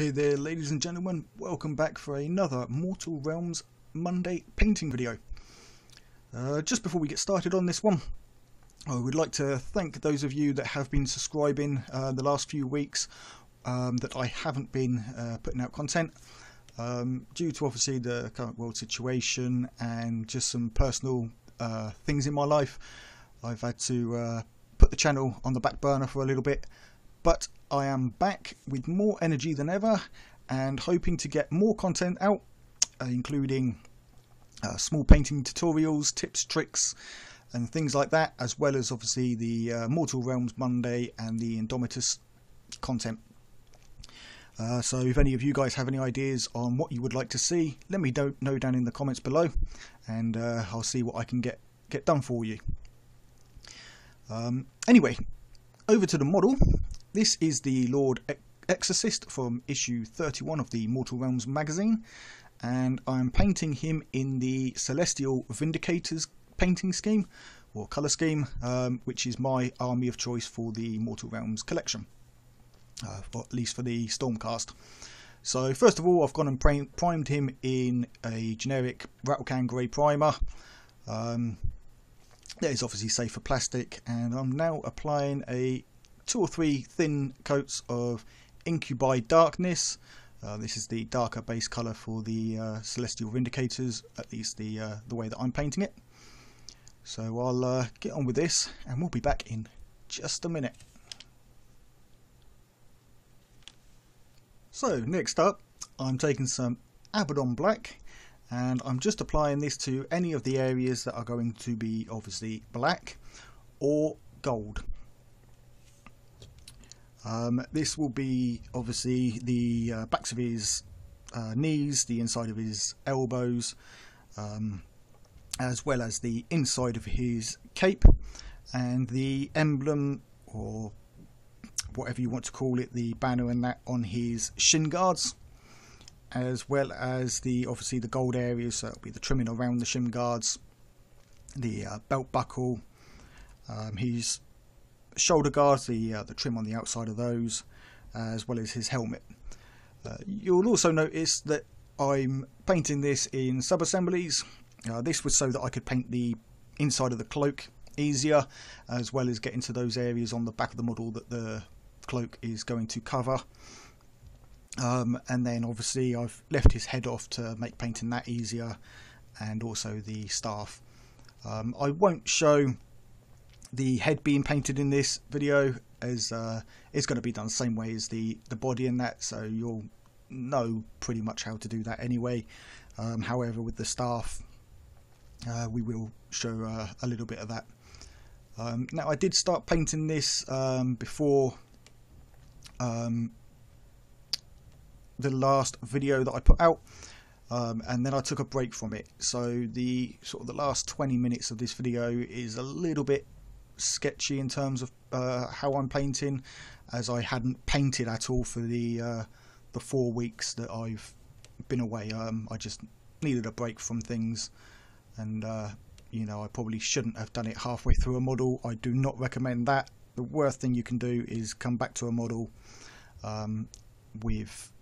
Hey there ladies and gentlemen, welcome back for another Mortal Realms Monday painting video. Just before we get started on this one, I would like to thank those of you that have been subscribing the last few weeks that I haven't been putting out content due to obviously the current world situation and just some personal things in my life. I've had to put the channel on the back burner for a little bit, but I am back with more energy than ever and hoping to get more content out, including small painting tutorials, tips, tricks and things like that, as well as obviously the Mortal Realms Monday and the Indomitus content. So if any of you guys have any ideas on what you would like to see, let me know down in the comments below, and I'll see what I can get done for you. Anyway, over to the model. This is the Lord Exorcist from issue 31 of the Mortal Realms magazine, and I'm painting him in the Celestial Vindicators painting scheme, or colour scheme, which is my army of choice for the Mortal Realms collection, or at least for the Stormcast. So first of all, I've gone and primed him in a generic Rattlecan Grey primer. That is obviously safe for plastic, and I'm now applying 2 or 3 thin coats of Incubi Darkness. This is the darker base colour for the Celestial Vindicators, at least the way that I'm painting it. So I'll get on with this and we'll be back in just a minute. So next up, I'm taking some Abaddon Black and I'm just applying this to any of the areas that are going to be obviously black or gold. This will be obviously the backs of his knees, the inside of his elbows, as well as the inside of his cape, and the emblem, or whatever you want to call it, the banner and that on his shin guards, as well as obviously the gold areas, so it'll be the trimming around the shin guards, the belt buckle, his shoulder guards, the trim on the outside of those, as well as his helmet. You'll also notice that I'm painting this in sub-assemblies. This was so that I could paint the inside of the cloak easier, as well as get into those areas on the back of the model that the cloak is going to cover. And then obviously I've left his head off to make painting that easier, and also the staff. I won't show the head being painted in this video, as it's going to be done the same way as the body and that, so you'll know pretty much how to do that anyway. However, with the staff, we will show a little bit of that. Now, I did start painting this before the last video that I put out, and then I took a break from it, so the last 20 minutes of this video is a little bit sketchy in terms of how I'm painting, as I hadn't painted at all for the 4 weeks that I've been away. I just needed a break from things, and you know, I probably shouldn't have done it halfway through a model. I do not recommend that. The worst thing you can do is come back to a model with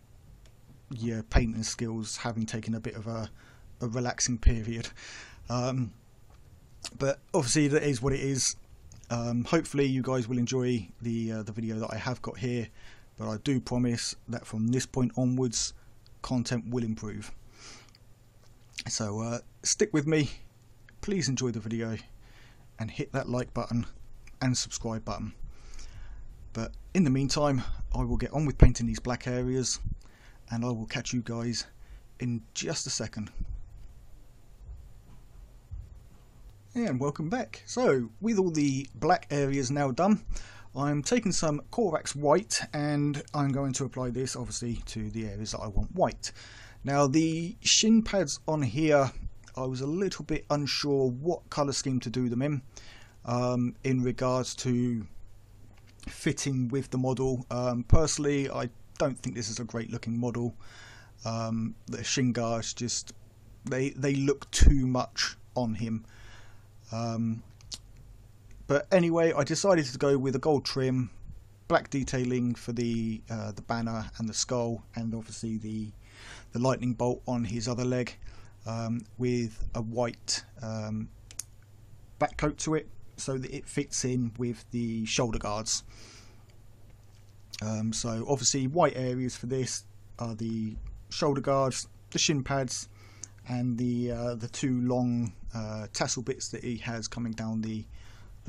your painting skills having taken a bit of a relaxing period. But obviously that is what it is. Hopefully you guys will enjoy the video that I have got here, but I do promise that from this point onwards content will improve. So stick with me, please enjoy the video and hit that like button and subscribe button. But in the meantime, I will get on with painting these black areas, and I will catch you guys in just a second. And welcome back. So with all the black areas now done, I'm taking some Corax white and I'm going to apply this obviously to the areas that I want white. Now the shin pads on here, I was a little bit unsure what colour scheme to do them in regards to fitting with the model. Personally, I don't think this is a great looking model. The shin guards just they look too much on him. But anyway, I decided to go with a gold trim black detailing for the banner and the skull, and obviously the lightning bolt on his other leg, with a white back coat to it, so that it fits in with the shoulder guards. So obviously white areas for this are the shoulder guards, the shin pads, and the two long tassel bits that he has coming down the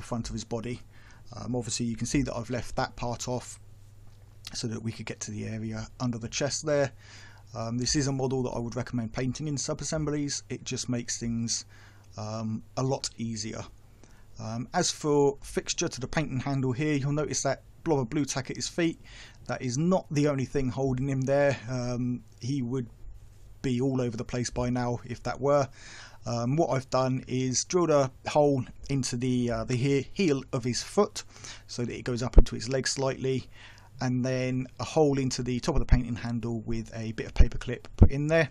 front of his body. Obviously you can see that I've left that part off so that we could get to the area under the chest there. This is a model that I would recommend painting in sub-assemblies. It just makes things a lot easier. As for fixture to the painting handle here, you'll notice that blob of blue tack at his feet. That is not the only thing holding him there. He would be all over the place by now if that were. What I've done is drilled a hole into the heel of his foot so that it goes up into his leg slightly, and then a hole into the top of the painting handle with a bit of paper clip put in there.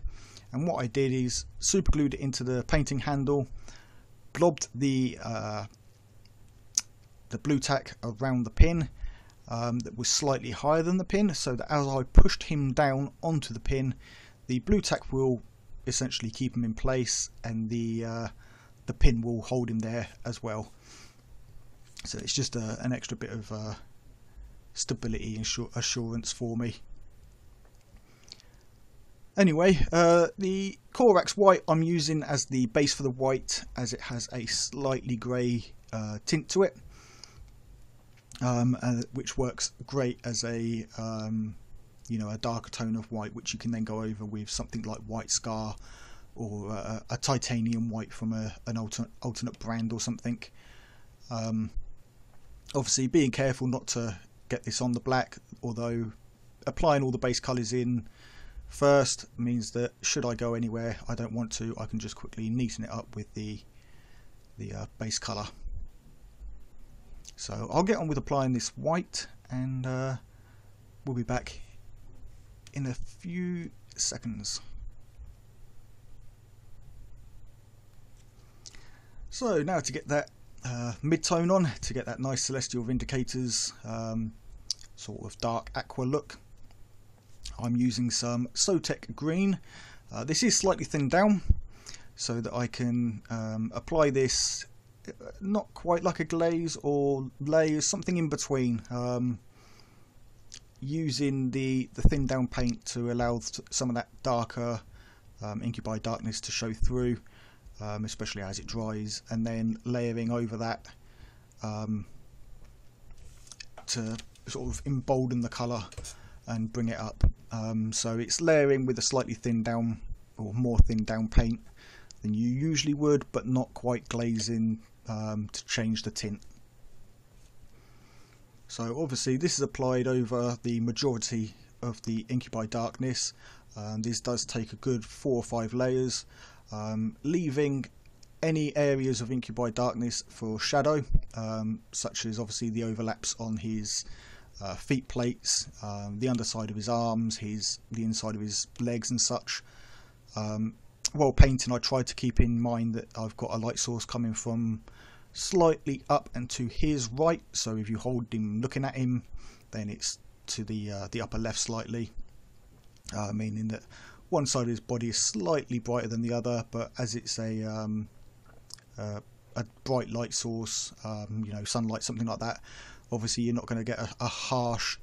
And what I did is super glued it into the painting handle, blobbed the blue tack around the pin that was slightly higher than the pin, so that as I pushed him down onto the pin, the blue tack will essentially keep him in place, and the pin will hold him there as well. So it's just an extra bit of stability and assurance for me. Anyway, the Corax white I'm using as the base for the white, as it has a slightly grey tint to it, which works great as a a darker tone of white, which you can then go over with something like White Scar or a titanium white from an alternate brand or something. Obviously being careful not to get this on the black, although applying all the base colours in first means that should I go anywhere I don't want to, I can just quickly neaten it up with the base colour. So I'll get on with applying this white, and we'll be back in a few seconds. So now to get that mid-tone on, to get that nice Celestial Vindicators sort of dark aqua look, I'm using some Sotek green. This is slightly thinned down so that I can apply this not quite like a glaze or layer, something in between, using the thinned down paint to allow some of that darker incubi darkness to show through, especially as it dries, and then layering over that to sort of embolden the colour and bring it up. So it's layering with a slightly thinned down, or more thinned down paint than you usually would, but not quite glazing to change the tint. So obviously this is applied over the majority of the incubi darkness. This does take a good 4 or 5 layers, leaving any areas of incubi darkness for shadow, such as obviously the overlaps on his feet plates, the underside of his arms, the inside of his legs and such. While painting, I tried to keep in mind that I've got a light source coming from slightly up and to his right, so if you hold him looking at him, then it's to the upper left slightly, meaning that one side of his body is slightly brighter than the other, but as it's a bright light source, sunlight, something like that, obviously you're not going to get a harsh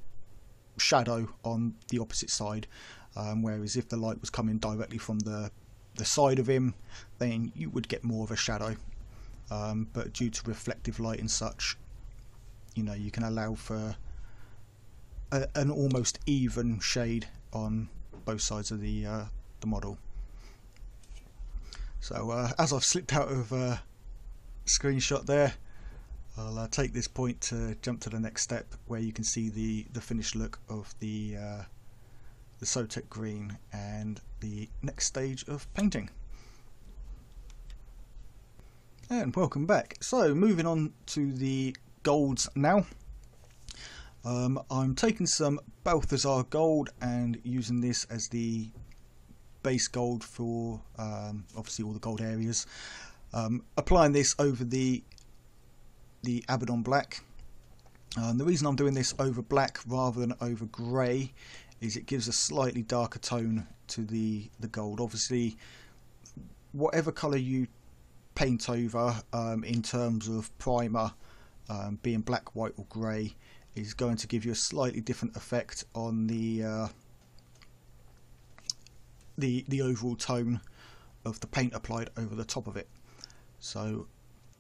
shadow on the opposite side, whereas if the light was coming directly from the side of him, then you would get more of a shadow. But due to reflective light and such, you can allow for an almost even shade on both sides of the model. So as I've slipped out of screenshot there, I'll take this point to jump to the next step, where you can see the finished look of the Sotek green and the next stage of painting. And welcome back. So moving on to the golds now. I'm taking some Balthazar gold and using this as the base gold for obviously all the gold areas. Applying this over the Abaddon black, The reason I'm doing this over black rather than over grey is it gives a slightly darker tone to the gold. Obviously, whatever colour you paint over in terms of primer, being black, white or grey, is going to give you a slightly different effect on the overall tone of the paint applied over the top of it. So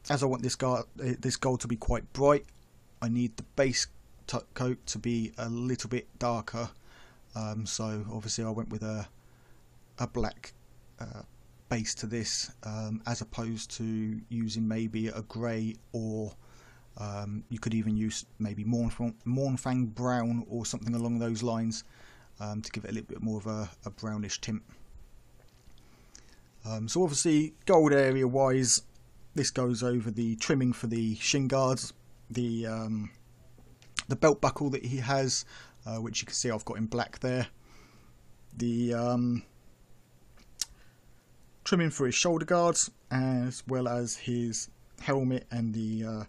as I want this gold to be quite bright, I need the base coat to be a little bit darker, so obviously I went with a black base to this, as opposed to using maybe a grey, or you could even use maybe Mornfang brown or something along those lines, to give it a little bit more of a brownish tint. So obviously gold area wise, this goes over the trimming for the shin guards, the belt buckle that he has, which you can see I've got in black there, the trimming for his shoulder guards, as well as his helmet and the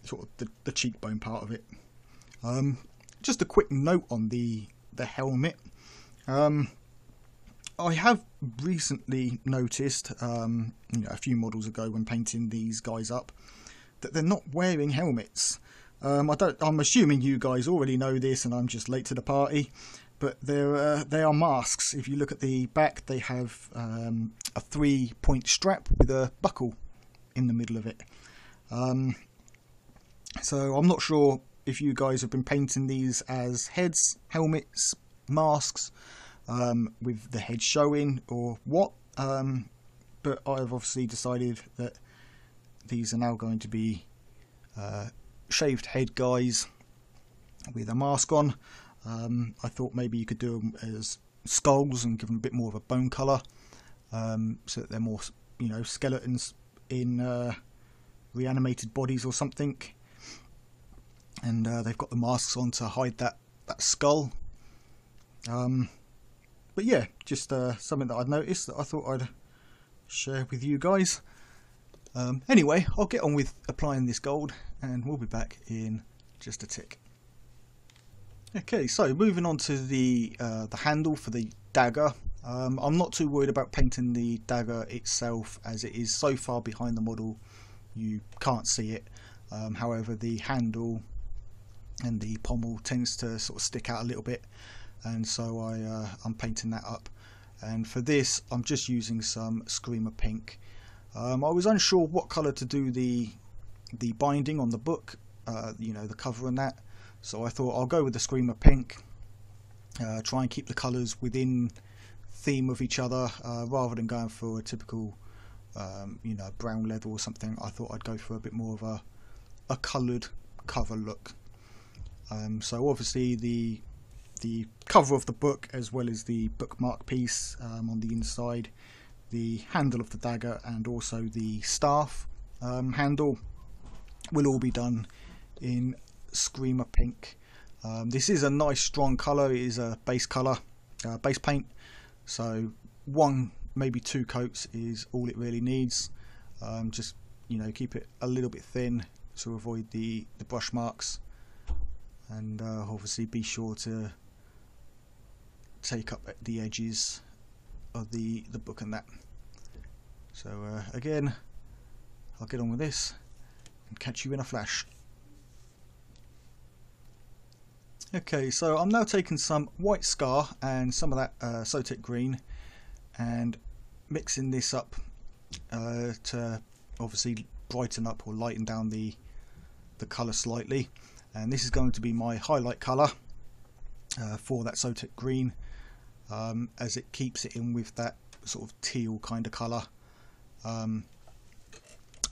sort of the cheekbone part of it. Just a quick note on the helmet. I have recently noticed, a few models ago when painting these guys up, that they're not wearing helmets. I'm assuming you guys already know this and I'm just late to the party, but they are masks. If you look at the back, they have a 3-point strap with a buckle in the middle of it. So I'm not sure if you guys have been painting these as heads, helmets, masks, with the head showing or what, but I've obviously decided that these are now going to be shaved head guys with a mask on. I thought maybe you could do them as skulls and give them a bit more of a bone colour, so that they're more, skeletons in reanimated bodies or something, and they've got the masks on to hide that skull. But yeah, just something that I'd noticed that I thought I'd share with you guys. Anyway, I'll get on with applying this gold and we'll be back in just a tick. Okay, so moving on to the handle for the dagger. I'm not too worried about painting the dagger itself, as it is so far behind the model you can't see it. However, the handle and the pommel tends to sort of stick out a little bit, and so I'm painting that up. And for this I'm just using some Screamer Pink. I was unsure what colour to do the binding on the book, the cover and that, so I thought I'll go with the Screamer Pink, try and keep the colours within theme of each other, rather than going for a typical brown leather or something. I thought I'd go for a bit more of a coloured cover look. So obviously the cover of the book, as well as the bookmark piece on the inside, the handle of the dagger, and also the staff handle will all be done in Screamer Pink. This is a nice strong colour. It is a base colour, base paint, so one, maybe 2 coats is all it really needs. Just keep it a little bit thin to avoid the brush marks, and obviously be sure to take up the edges of the book and that. So again, I'll get on with this and catch you in a flash. Okay, so I'm now taking some white scar and some of that Sotek green and mixing this up to obviously brighten up or lighten down the colour slightly. And this is going to be my highlight colour for that Sotek green, as it keeps it in with that sort of teal kind of colour,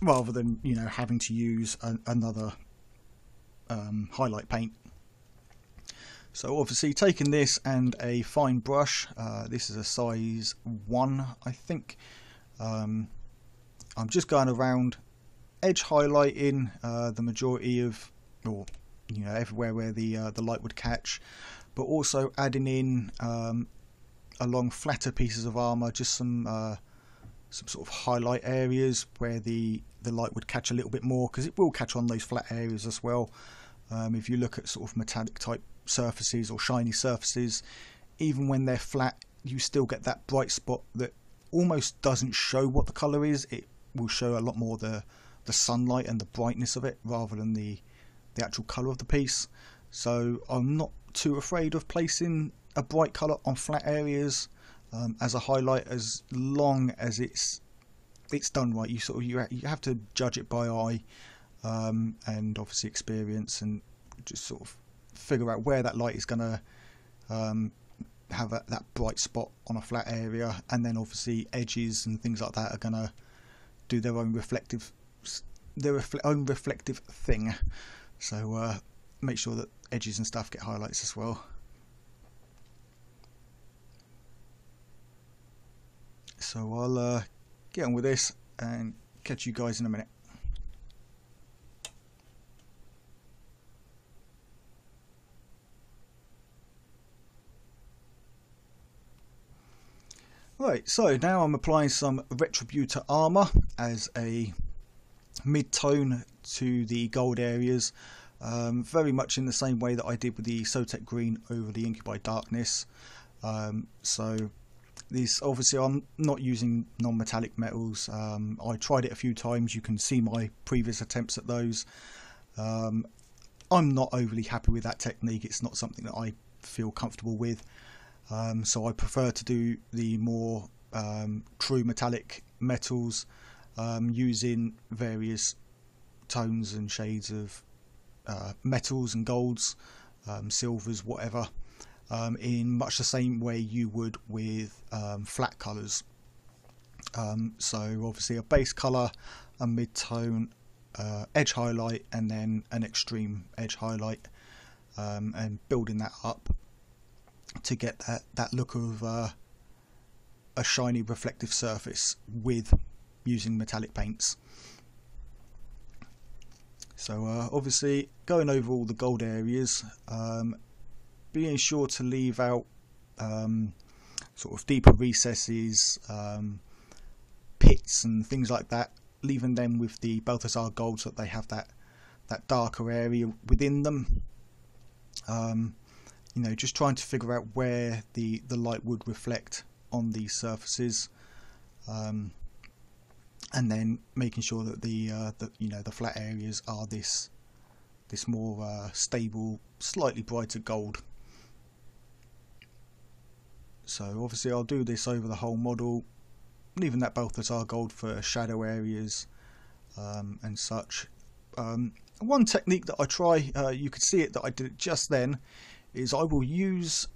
rather than having to use another highlight paint. So obviously taking this and a fine brush, this is a size 1 I think, I'm just going around edge highlighting the majority of, or everywhere where the light would catch, but also adding in along flatter pieces of armour just some sort of highlight areas where the light would catch a little bit more, because it will catch on those flat areas as well, If you look at sort of metallic type surfaces or shiny surfaces, even when they're flat, you still get that bright spot that almost doesn't show what the colour is. It will show a lot more the sunlight and the brightness of it rather than the actual colour of the piece. So I'm not too afraid of placing a bright colour on flat areas as a highlight, as long as it's done right. You have to judge it by eye and obviously experience, and just sort of figure out where that light is going to have that bright spot on a flat area, and then obviously edges and things like that are going to do their own reflective thing. So make sure that edges and stuff get highlights as well. So I'll get on with this and catch you guys in a minute. Right, so now I'm applying some Retributor Armour as a mid-tone to the gold areas, very much in the same way that I did with the Sotek Green over the Incubi Darkness. So this, obviously I'm not using non-metallic metals. I tried it a few times, you can see my previous attempts at those. I'm not overly happy with that technique, it's not something that I feel comfortable with. So I prefer to do the more true metallic metals, using various tones and shades of metals and golds, silvers, whatever, in much the same way you would with flat colours. So obviously a base colour, a mid-tone, edge highlight, and then an extreme edge highlight, and building that up to get that look of a shiny reflective surface with using metallic paints. So obviously going over all the gold areas, being sure to leave out sort of deeper recesses, pits and things like that, leaving them with the Balthasar gold so that they have that darker area within them. You know, just trying to figure out where the light would reflect on these surfaces, and then making sure that the flat areas are this more stable, slightly brighter gold. So obviously I'll do this over the whole model, leaving that Balthasar gold for shadow areas and such. One technique that I try, you could see it that I did it just then, is I will use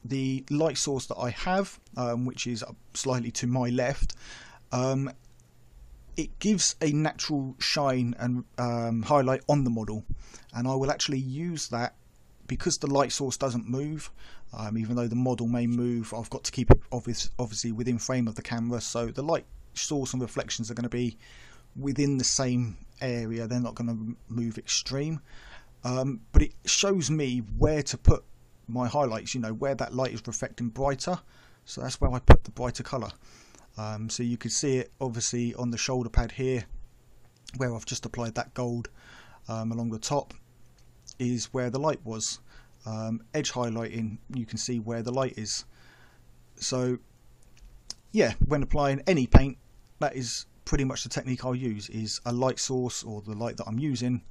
the light source that I have, which is slightly to my left. It gives a natural shine and highlight on the model, and I will actually use that because the light source doesn't move. Even though the model may move, I've got to keep it obviously within frame of the camera, so the light source and reflections are going to be within the same area, they're not going to move extreme. But it shows me where to put my highlights, you know, where that light is reflecting brighter, so that's where I put the brighter colour. So you can see it obviously on the shoulder pad here, where I've just applied that gold along the top, is where the light was. Edge highlighting, you can see where the light is. So yeah, when applying any paint, that is pretty much the technique I'll use, is a light source, or the light that I'm using,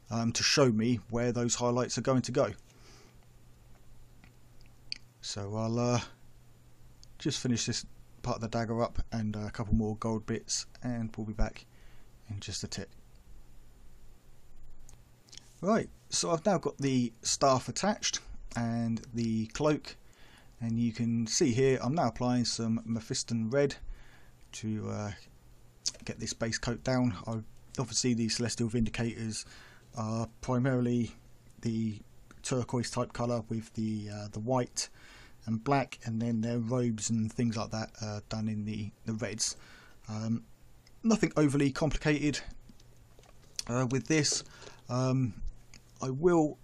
to show me where those highlights are going to go. So I'll just finish this part of the dagger up and a couple more gold bits, and we'll be back in just a tick. Right, so I've now got the staff attached and the cloak, and you can see here I'm now applying some Mephiston red to get this base coat down. Obviously the Celestial Vindicators are primarily the turquoise type colour with the white and black, and then their robes and things like that are done in the reds. Nothing overly complicated with this. I will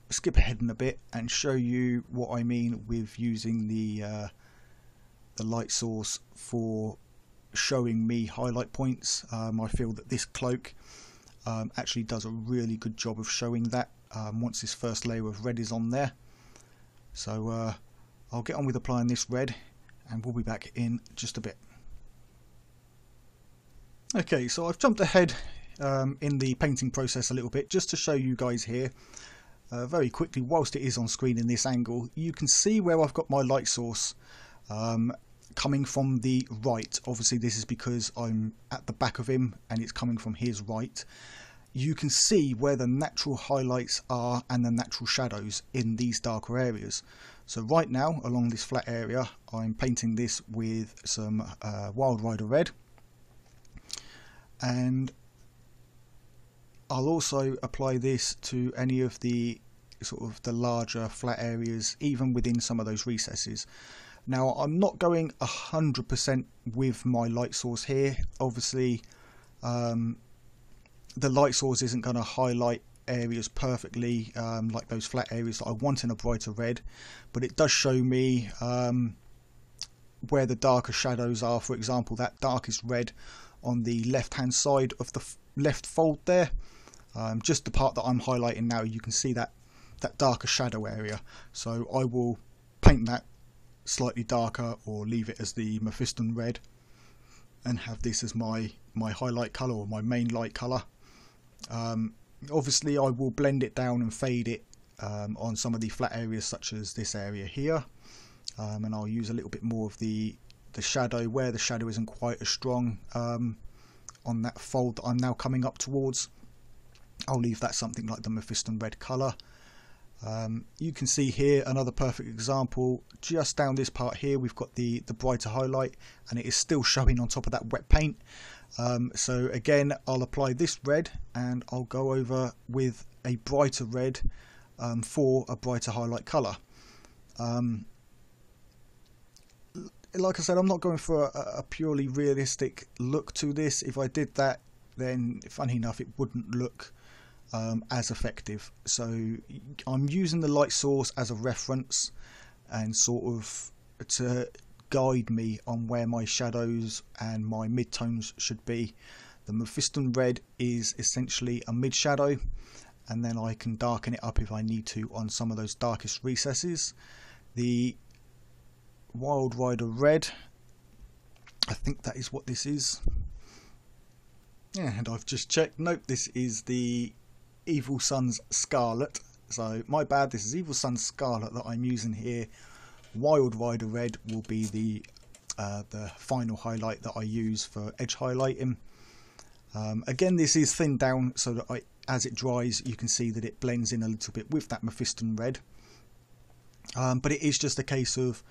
skip ahead in a bit and show you what I mean with using the light source for showing me highlight points. I feel that this cloak actually does a really good job of showing that once this first layer of red is on there. So I'll get on with applying this red and we'll be back in just a bit. Okay, so I've jumped ahead in the painting process a little bit just to show you guys here very quickly, whilst it is on screen in this angle, you can see where I've got my light source coming from the right. Obviously this is because I'm at the back of him and it's coming from his right. You can see where the natural highlights are and the natural shadows in these darker areas. So right now along this flat area I'm painting this with some Wild Rider red, and I'll also apply this to any of the sort of the larger flat areas, even within some of those recesses. Now I'm not going 100% with my light source here. Obviously the light source isn't going to highlight areas perfectly like those flat areas that I want in a brighter red, but it does show me where the darker shadows are. For example, that darkest red on the left hand side of the left fold there, just the part that I'm highlighting now, you can see that darker shadow area. So I will paint that slightly darker or leave it as the Mephiston red and have this as my highlight colour or my main light colour. Obviously I will blend it down and fade it on some of the flat areas such as this area here, and I'll use a little bit more of the shadow where the shadow isn't quite as strong on that fold that I'm now coming up towards. I'll leave that something like the Mephiston red colour. You can see here another perfect example. Just down this part here we've got the brighter highlight and it is still showing on top of that wet paint. So again I'll apply this red and I'll go over with a brighter red for a brighter highlight colour. Like I said, I'm not going for a purely realistic look to this. If I did that, then funny enough it wouldn't look as effective. So I'm using the light source as a reference and sort of to guide me on where my shadows and my midtones should be. The Mephiston red is essentially a mid shadow, and then I can darken it up if I need to on some of those darkest recesses. The Wild Rider red, I think that is what this is. Yeah, and I've just checked. Nope, this is the Evil Sun's Scarlet. So my bad, this is Evil Sun's Scarlet that I'm using here. Wild Rider red will be the final highlight that I use for edge highlighting. Again, this is thinned down so that as it dries you can see that it blends in a little bit with that Mephiston red. But it is just a case of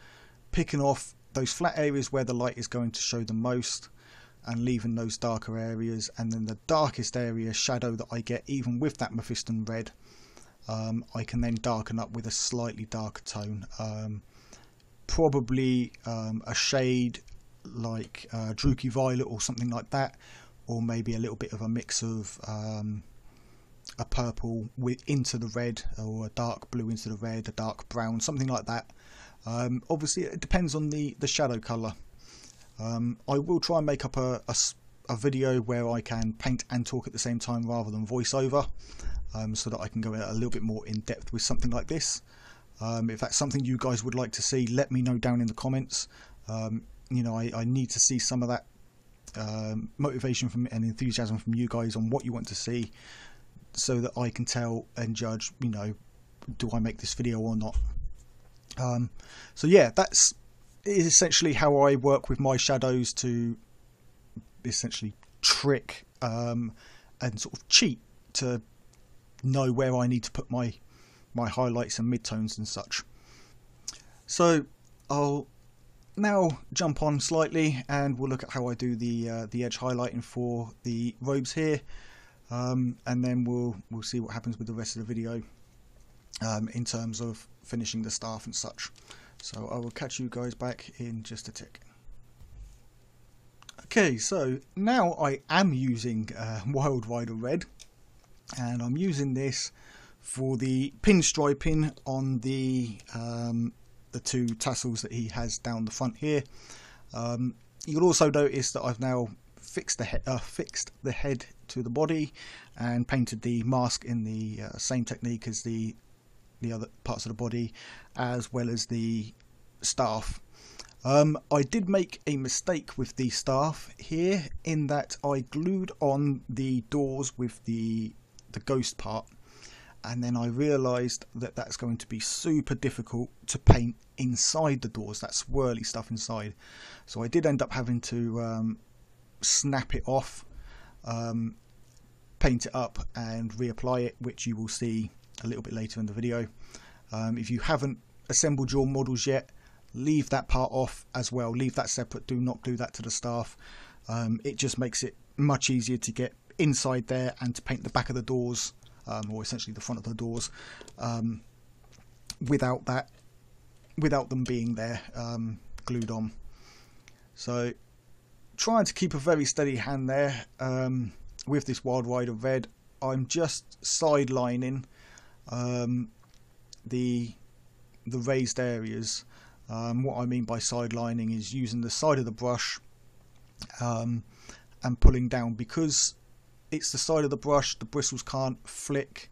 picking off those flat areas where the light is going to show the most and leaving those darker areas, and then the darkest area shadow that I get even with that Mephiston red I can then darken up with a slightly darker tone, probably a shade like Druky Violet or something like that, or maybe a little bit of a mix of a purple into the red, or a dark blue into the red, a dark brown, something like that. Obviously it depends on the shadow colour. I will try and make up a video where I can paint and talk at the same time rather than voice over, so that I can go a little bit more in depth with something like this. If that's something you guys would like to see, let me know down in the comments. You know, I need to see some of that motivation and enthusiasm from you guys on what you want to see, so that I can tell and judge, you know, do I make this video or not. So yeah, that's essentially how I work with my shadows to essentially trick and sort of cheat to know where I need to put my highlights and midtones and such. So I'll now jump on slightly and we'll look at how I do the edge highlighting for the robes here, and then we'll see what happens with the rest of the video in terms of finishing the staff and such. So I will catch you guys back in just a tick. Okay, so now I am using Wild Rider red, and I'm using this for the pinstriping on the two tassels that he has down the front here. You'll also notice that I've now fixed the head to the body and painted the mask in the same technique as the other parts of the body, as well as the staff. I did make a mistake with the staff here, in that I glued on the doors with the ghost part, and then I realised that that's going to be super difficult to paint inside the doors, that swirly stuff inside. So I did end up having to snap it off, paint it up and reapply it, which you will see a little bit later in the video. If you haven't assembled your models yet, leave that part off as well, leave that separate, do not glue that to the staff. It just makes it much easier to get inside there and to paint the back of the doors, or essentially the front of the doors, without them being there glued on. So trying to keep a very steady hand there. With this Wild Rider Red, I'm just sidelining the raised areas. What I mean by sidelining is using the side of the brush and pulling down. Because it's the side of the brush, the bristles can't flick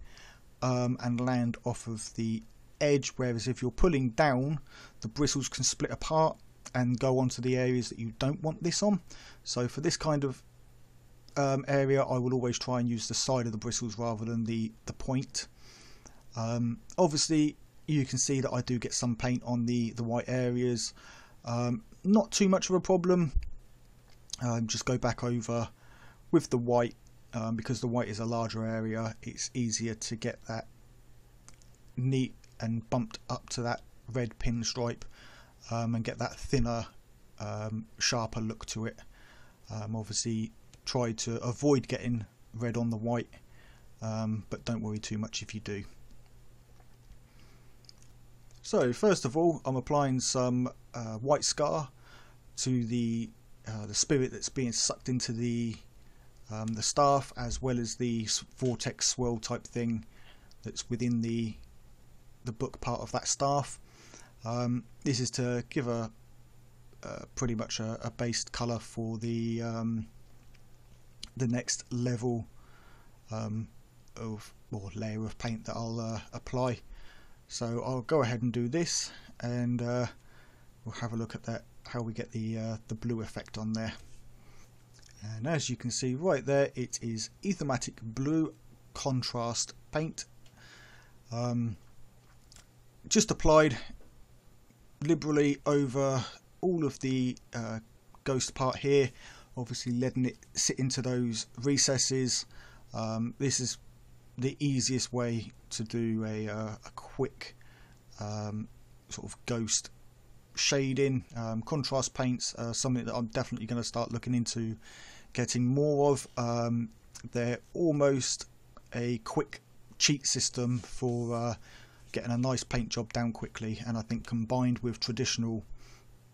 and land off of the edge, whereas if you're pulling down, the bristles can split apart and go onto the areas that you don't want this on. So for this kind of area, I will always try and use the side of the bristles rather than the point. Obviously you can see that I do get some paint on the white areas, not too much of a problem. Just go back over with the white, because the white is a larger area, it's easier to get that neat and bumped up to that red pinstripe, and get that thinner, sharper look to it. Obviously try to avoid getting red on the white, but don't worry too much if you do. So first of all, I'm applying some white scar to the spirit that's being sucked into the staff, as well as the vortex swirl type thing that's within the book part of that staff. This is to give a pretty much a based colour for the next level or layer of paint that I'll apply. So I'll go ahead and do this, and we'll have a look at that, how we get the blue effect on there. And as you can see right there, it is Ethermatic Blue Contrast paint, just applied liberally over all of the ghost part here, obviously letting it sit into those recesses. This is the easiest way to do a quick sort of ghost shading. Contrast paints are something that I'm definitely going to start looking into getting more of. They're almost a quick cheat system for getting a nice paint job down quickly, and I think combined with traditional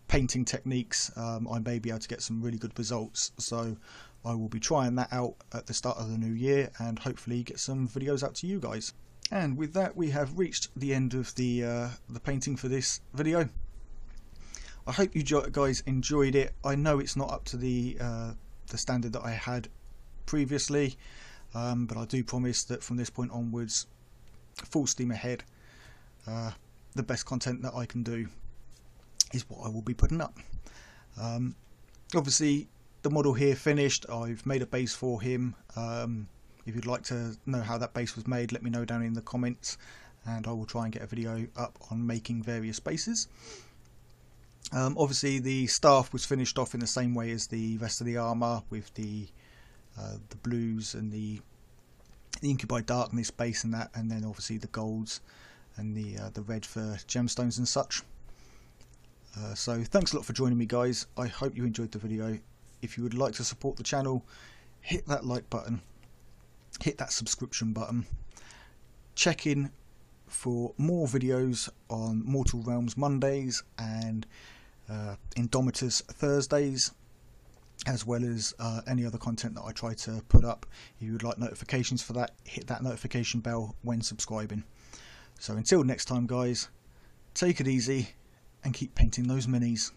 painting techniques, I may be able to get some really good results. So I will be trying that out at the start of the new year, and hopefully get some videos out to you guys. And with that, we have reached the end of the painting for this video. I hope you guys enjoyed it. I know it's not up to the standard that I had previously, but I do promise that from this point onwards, full steam ahead. The best content that I can do is what I will be putting up. Obviously the model here finished, I've made a base for him. If you'd like to know how that base was made, let me know down in the comments, and I will try and get a video up on making various bases. Obviously the staff was finished off in the same way as the rest of the armour, with the blues and the Incubi Darkness base and that, and then obviously the golds and the red for gemstones and such. So thanks a lot for joining me, guys. I hope you enjoyed the video. If you would like to support the channel, hit that like button, hit that subscription button, check in for more videos on Mortal Realms Mondays and Indomitus Thursdays, as well as any other content that I try to put up. If you would like notifications for that, hit that notification bell when subscribing. So until next time, guys, take it easy and keep painting those minis.